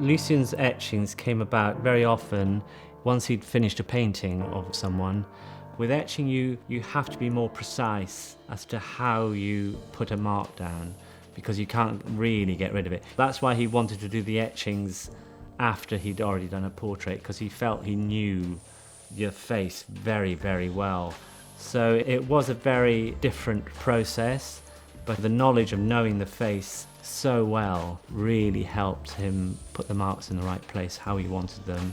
Lucian's etchings came about very often once he'd finished a painting of someone. With etching, you have to be more precise as to how you put a mark down, because you can't really get rid of it. That's why he wanted to do the etchings after he'd already done a portrait, because he felt he knew your face very, very well. So it was a very different process, but the knowledge of knowing the face so well really helped him put the marks in the right place, how he wanted them.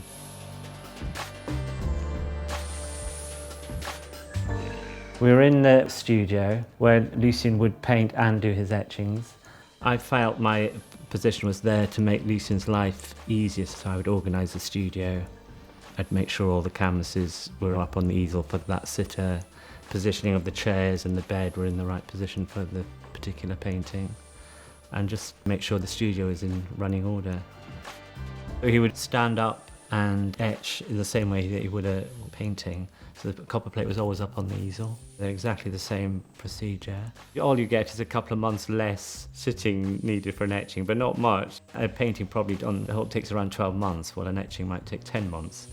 We were in the studio where Lucian would paint and do his etchings. I felt my position was there to make Lucian's life easier, so I would organise the studio. I'd make sure all the canvases were up on the easel for that sitter, positioning of the chairs and the bed were in the right position for the particular painting, and just make sure the studio is in running order. He would stand up and etch in the same way that he would a painting. So the copper plate was always up on the easel. They're exactly the same procedure. All you get is a couple of months less sitting needed for an etching, but not much. A painting probably takes around 12 months, while an etching might take 10 months.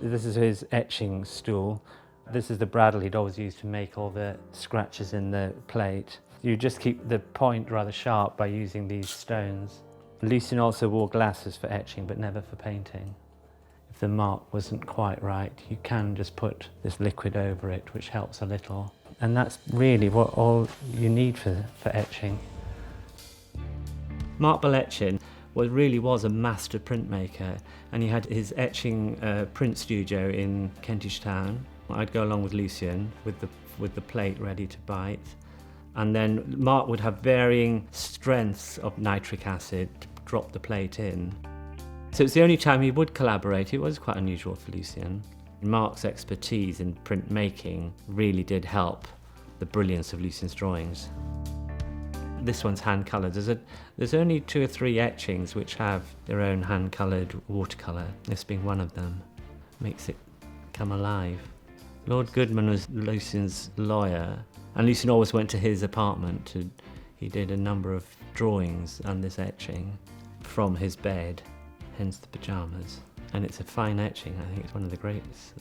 This is his etching stool. This is the bradawl he'd always used to make all the scratches in the plate. You just keep the point rather sharp by using these stones. Lucian also wore glasses for etching, but never for painting. If the mark wasn't quite right, you can just put this liquid over it, which helps a little. And that's really what all you need for etching. Marc Balakjian really was a master printmaker, and he had his etching print studio in Kentish Town. I'd go along with Lucian with the plate ready to bite, and then Marc would have varying strengths of nitric acid to drop the plate in. So it's the only time he would collaborate. It was quite unusual for Lucian. Marc's expertise in printmaking really did help the brilliance of Lucian's drawings. This one's hand-coloured. There's only 2 or 3 etchings which have their own hand-coloured watercolour, this being one of them. Makes it come alive. Lord Goodman was Lucian's lawyer, and Lucian always went to his apartment. He did a number of drawings and this etching from his bed, hence the pyjamas. And it's a fine etching. I think it's one of the greatest.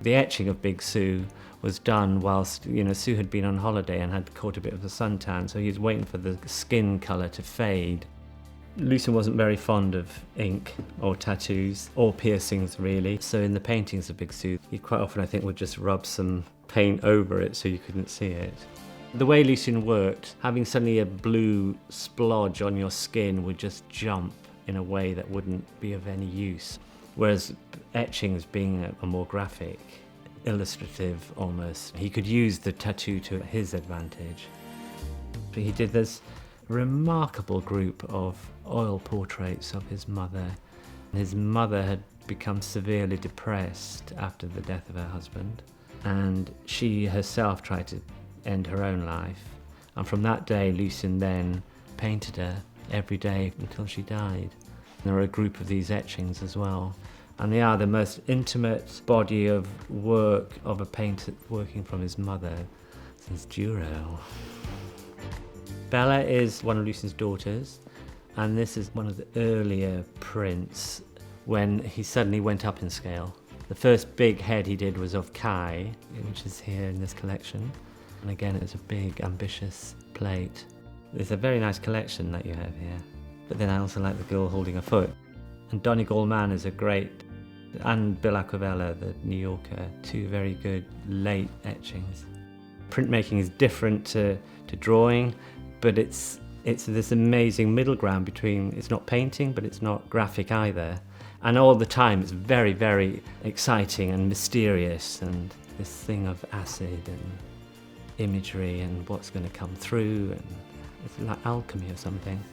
The etching of Big Sue was done whilst, Sue had been on holiday and had caught a bit of a suntan, so he was waiting for the skin colour to fade. Lucian wasn't very fond of ink or tattoos or piercings, really, so in the paintings of Big Sue, he quite often, I think, would just rub some paint over it so you couldn't see it. The way Lucian worked, having suddenly a blue splodge on your skin would just jump in a way that wouldn't be of any use. Whereas etchings, being a more graphic, illustrative almost, he could use the tattoo to his advantage. But he did this remarkable group of oil portraits of his mother. His mother had become severely depressed after the death of her husband, and she herself tried to end her own life. And from that day, Lucian then painted her every day until she died. There are a group of these etchings as well, and they are the most intimate body of work of a painter working from his mother since Duro. Bella is one of Lucian's daughters, and this is one of the earlier prints when he suddenly went up in scale. The first big head he did was of Kai, which is here in this collection, and again it's a big ambitious plate. It's a very nice collection that you have here. But then I also like the girl holding a foot. And Donegal Man is a great, and Bill Acquavella, the New Yorker, 2 very good late etchings. Printmaking is different to drawing, but it's this amazing middle ground between, it's not painting, but it's not graphic either. And all the time it's very, very exciting and mysterious, and this thing of acid and imagery and what's going to come through, and it's like alchemy or something.